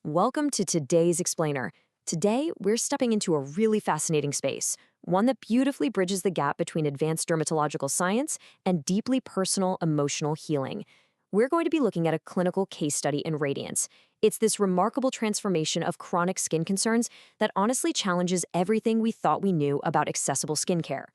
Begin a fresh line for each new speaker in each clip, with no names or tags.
Welcome to today's Explainer. Today, we're stepping into a really fascinating space, one that beautifully bridges the gap between advanced dermatological science and deeply personal emotional healing. We're going to be looking at a clinical case study in radiance. It's this remarkable transformation of chronic skin concerns that honestly challenges everything we thought we knew about accessible skincare.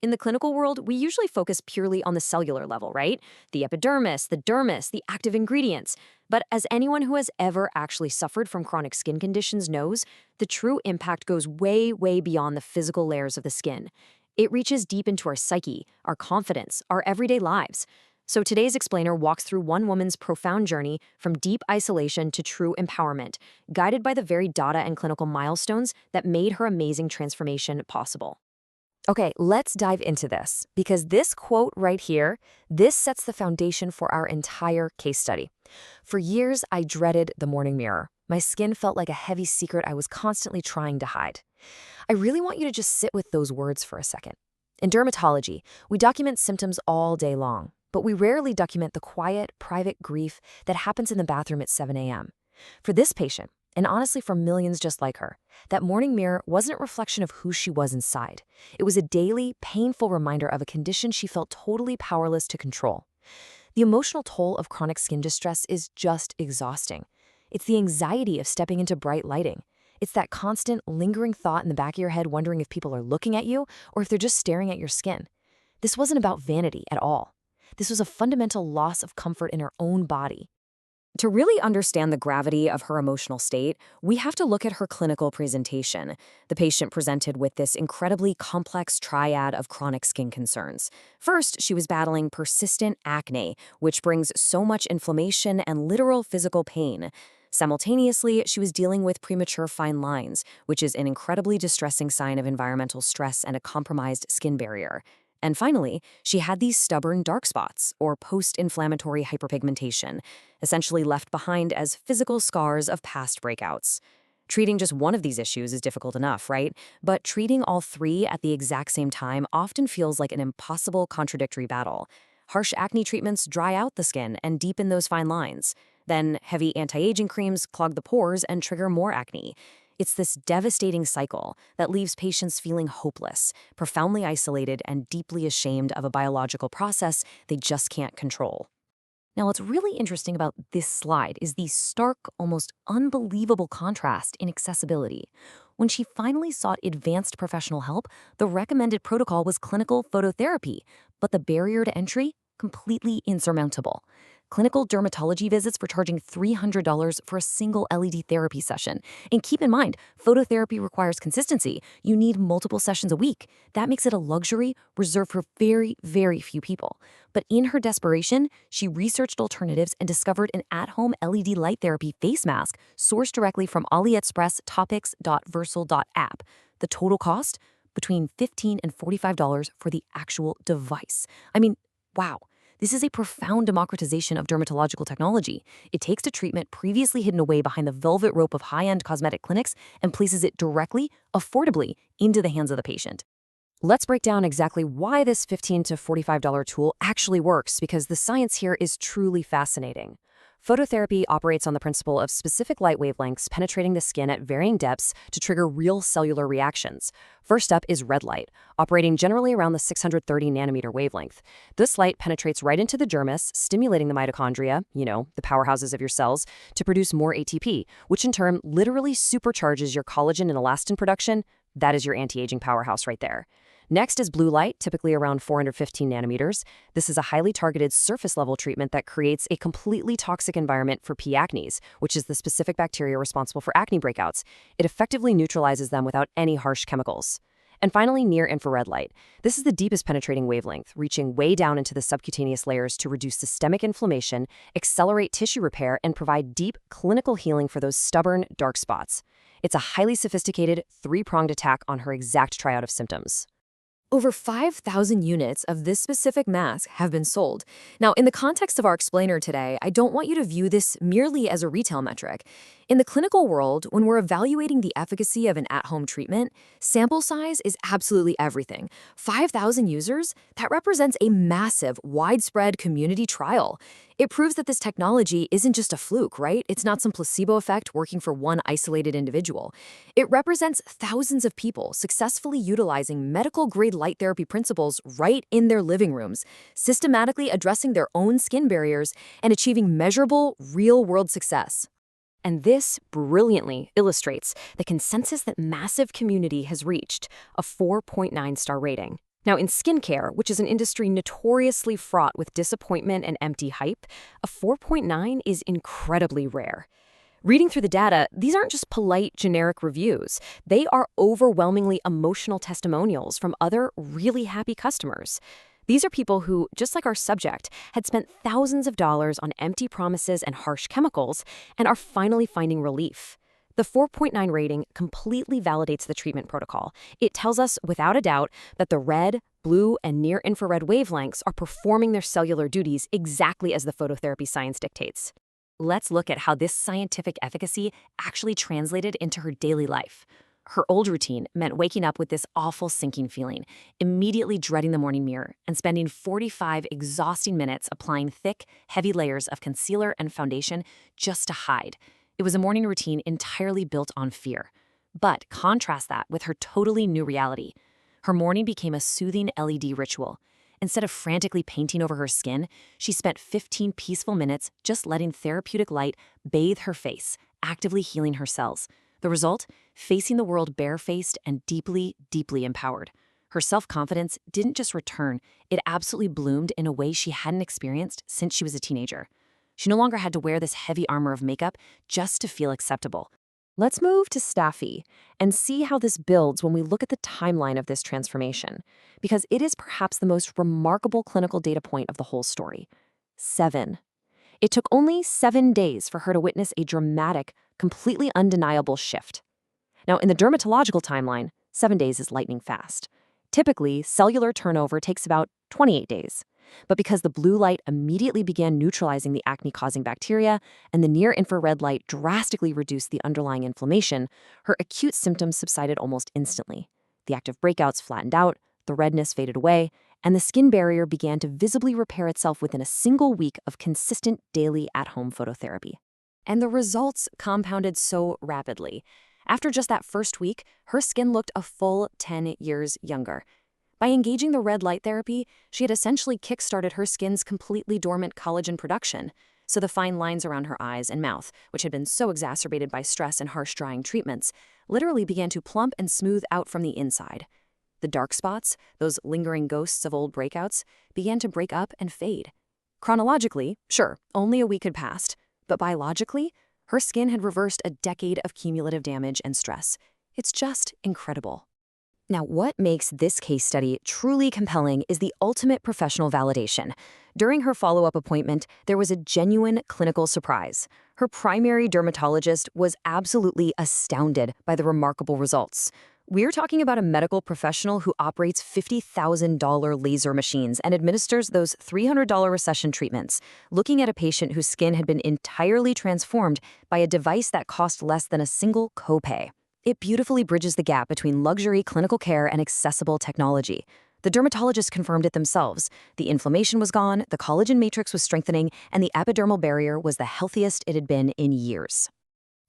In the clinical world, we usually focus purely on the cellular level, right? The epidermis, the dermis, the active ingredients. But as anyone who has ever actually suffered from chronic skin conditions knows, the true impact goes way, way beyond the physical layers of the skin. It reaches deep into our psyche, our confidence, our everyday lives. So today's explainer walks through one woman's profound journey from deep isolation to true empowerment, guided by the very data and clinical milestones that made her amazing transformation possible. Okay, let's dive into this, because this quote right here, this sets the foundation for our entire case study. For years, I dreaded the morning mirror. My skin felt like a heavy secret I was constantly trying to hide. I really want you to just sit with those words for a second. In dermatology, we document symptoms all day long, but we rarely document the quiet, private grief that happens in the bathroom at 7 a.m. For this patient, and honestly for millions just like her, that morning mirror wasn't a reflection of who she was inside. It was a daily, painful reminder of a condition she felt totally powerless to control. The emotional toll of chronic skin distress is just exhausting. It's the anxiety of stepping into bright lighting. It's that constant, lingering thought in the back of your head wondering if people are looking at you or if they're just staring at your skin. This wasn't about vanity at all. This was a fundamental loss of comfort in her own body. To really understand the gravity of her emotional state, we have to look at her clinical presentation. The patient presented with this incredibly complex triad of chronic skin concerns. First, she was battling persistent acne, which brings so much inflammation and literal physical pain. Simultaneously, she was dealing with premature fine lines, which is an incredibly distressing sign of environmental stress and a compromised skin barrier. And finally, she had these stubborn dark spots, or post-inflammatory hyperpigmentation, essentially left behind as physical scars of past breakouts. Treating just one of these issues is difficult enough, right? But treating all three at the exact same time often feels like an impossible contradictory battle. Harsh acne treatments dry out the skin and deepen those fine lines. Then heavy anti-aging creams clog the pores and trigger more acne. It's this devastating cycle that leaves patients feeling hopeless, profoundly isolated, and deeply ashamed of a biological process they just can't control. Now, what's really interesting about this slide is the stark, almost unbelievable contrast in accessibility. When she finally sought advanced professional help, the recommended protocol was clinical phototherapy, but the barrier to entry, completely insurmountable. Clinical dermatology visits were charging $300 for a single LED therapy session. And keep in mind, phototherapy requires consistency. You need multiple sessions a week. That makes it a luxury reserved for very, very few people. But in her desperation, she researched alternatives and discovered an at-home LED light therapy face mask sourced directly from aliexpress-toppicks.vercel.app. The total cost? Between $15 and $45 for the actual device. I mean, wow. This is a profound democratization of dermatological technology. It takes a treatment previously hidden away behind the velvet rope of high-end cosmetic clinics and places it directly, affordably, into the hands of the patient. Let's break down exactly why this $15 to $45 tool actually works, because the science here is truly fascinating. Phototherapy operates on the principle of specific light wavelengths penetrating the skin at varying depths to trigger real cellular reactions. First up is red light, operating generally around the 630 nanometer wavelength. This light penetrates right into the dermis, stimulating the mitochondria, the powerhouses of your cells, to produce more ATP, which in turn literally supercharges your collagen and elastin production. That is your anti-aging powerhouse right there. Next is blue light, typically around 415 nanometers. This is a highly targeted surface-level treatment that creates a completely toxic environment for P. acnes, which is the specific bacteria responsible for acne breakouts. It effectively neutralizes them without any harsh chemicals. And finally, near-infrared light. This is the deepest penetrating wavelength, reaching way down into the subcutaneous layers to reduce systemic inflammation, accelerate tissue repair, and provide deep clinical healing for those stubborn, dark spots. It's a highly sophisticated, three-pronged attack on her exact triad of symptoms. Over 5,000 units of this specific mask have been sold. Now, in the context of our explainer today, I don't want you to view this merely as a retail metric. In the clinical world, when we're evaluating the efficacy of an at-home treatment, sample size is absolutely everything. 5,000 users, that represents a massive, widespread community trial. It proves that this technology isn't just a fluke, right? It's not some placebo effect working for one isolated individual. It represents thousands of people successfully utilizing medical-grade light therapy principles right in their living rooms, systematically addressing their own skin barriers and achieving measurable, real-world success. And this brilliantly illustrates the consensus that massive community has reached, a 4.9-star rating. Now, in skincare, which is an industry notoriously fraught with disappointment and empty hype, a 4.9 is incredibly rare. Reading through the data, these aren't just polite, generic reviews. They are overwhelmingly emotional testimonials from other really happy customers. These are people who, just like our subject, had spent thousands of dollars on empty promises and harsh chemicals and are finally finding relief. The 4.9 rating completely validates the treatment protocol. It tells us, without a doubt, that the red, blue, and near-infrared wavelengths are performing their cellular duties exactly as the phototherapy science dictates. Let's look at how this scientific efficacy actually translated into her daily life. Her old routine meant waking up with this awful sinking feeling, immediately dreading the morning mirror, and spending 45 exhausting minutes applying thick, heavy layers of concealer and foundation just to hide. It was a morning routine entirely built on fear. But contrast that with her totally new reality. Her morning became a soothing LED ritual. Instead of frantically painting over her skin, she spent 15 peaceful minutes just letting therapeutic light bathe her face, actively healing her cells. The result? Facing the world barefaced and deeply, deeply empowered. Her self-confidence didn't just return, it absolutely bloomed in a way she hadn't experienced since she was a teenager. She no longer had to wear this heavy armor of makeup just to feel acceptable. Let's move to Staffy and see how this builds when we look at the timeline of this transformation, because it is perhaps the most remarkable clinical data point of the whole story. 7. It took only 7 days for her to witness a dramatic, completely undeniable shift. Now, in the dermatological timeline, 7 days is lightning fast. Typically, cellular turnover takes about 28 days. But because the blue light immediately began neutralizing the acne-causing bacteria and the near-infrared light drastically reduced the underlying inflammation, her acute symptoms subsided almost instantly. The active breakouts flattened out, the redness faded away, and the skin barrier began to visibly repair itself within a single week of consistent daily at-home phototherapy. And the results compounded so rapidly. After just that first week, her skin looked a full 10 years younger. By engaging the red light therapy, she had essentially kick-started her skin's completely dormant collagen production, so the fine lines around her eyes and mouth, which had been so exacerbated by stress and harsh drying treatments, literally began to plump and smooth out from the inside. The dark spots, those lingering ghosts of old breakouts, began to break up and fade. Chronologically, sure, only a week had passed, but biologically, her skin had reversed a decade of cumulative damage and stress. It's just incredible. Now, what makes this case study truly compelling is the ultimate professional validation. During her follow-up appointment, there was a genuine clinical surprise. Her primary dermatologist was absolutely astounded by the remarkable results. We're talking about a medical professional who operates $50,000 laser machines and administers those $300 recession treatments, looking at a patient whose skin had been entirely transformed by a device that cost less than a single copay. It beautifully bridges the gap between luxury clinical care and accessible technology. The dermatologists confirmed it themselves. The inflammation was gone, the collagen matrix was strengthening, and the epidermal barrier was the healthiest it had been in years.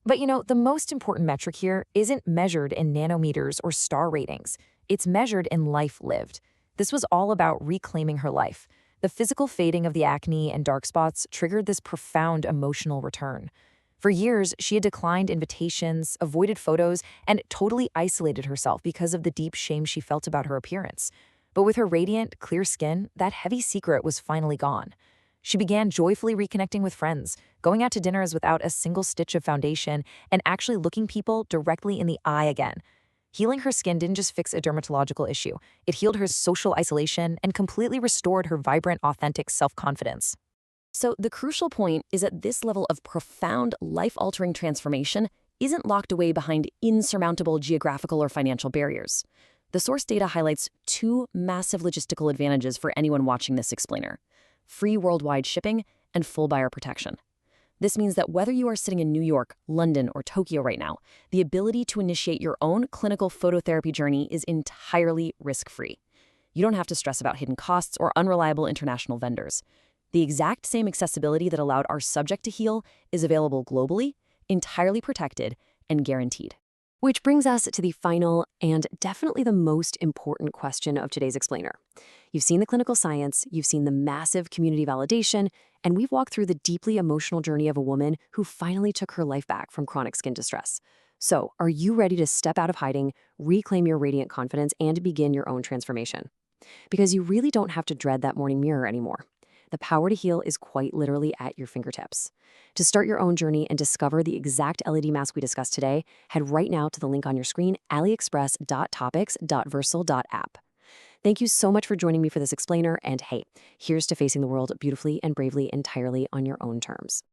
But the most important metric here isn't measured in nanometers or star ratings. It's measured in life lived. This was all about reclaiming her life. The physical fading of the acne and dark spots triggered this profound emotional return. For years, she had declined invitations, avoided photos, and totally isolated herself because of the deep shame she felt about her appearance. But with her radiant, clear skin, that heavy secret was finally gone. She began joyfully reconnecting with friends, going out to dinners without a single stitch of foundation, and actually looking people directly in the eye again. Healing her skin didn't just fix a dermatological issue. It healed her social isolation and completely restored her vibrant, authentic self-confidence. So the crucial point is that this level of profound, life-altering transformation isn't locked away behind insurmountable geographical or financial barriers. The source data highlights 2 massive logistical advantages for anyone watching this explainer: free worldwide shipping and full buyer protection. This means that whether you are sitting in New York, London, or Tokyo right now, the ability to initiate your own clinical phototherapy journey is entirely risk-free. You don't have to stress about hidden costs or unreliable international vendors.
The exact same accessibility that allowed our subject to heal is available globally, entirely protected, and guaranteed.
Which brings us to the final and definitely the most important question of today's explainer. You've seen the clinical science, you've seen the massive community validation, and we've walked through the deeply emotional journey of a woman who finally took her life back from chronic skin distress. So, are you ready to step out of hiding, reclaim your radiant confidence, and begin your own transformation? Because you really don't have to dread that morning mirror anymore. The power to heal is quite literally at your fingertips. To start your own journey and discover the exact LED mask we discussed today, head right now to the link on your screen, aliexpress-toppicks.vercel.app. Thank you so much for joining me for this explainer, and hey, here's to facing the world beautifully and bravely entirely on your own terms.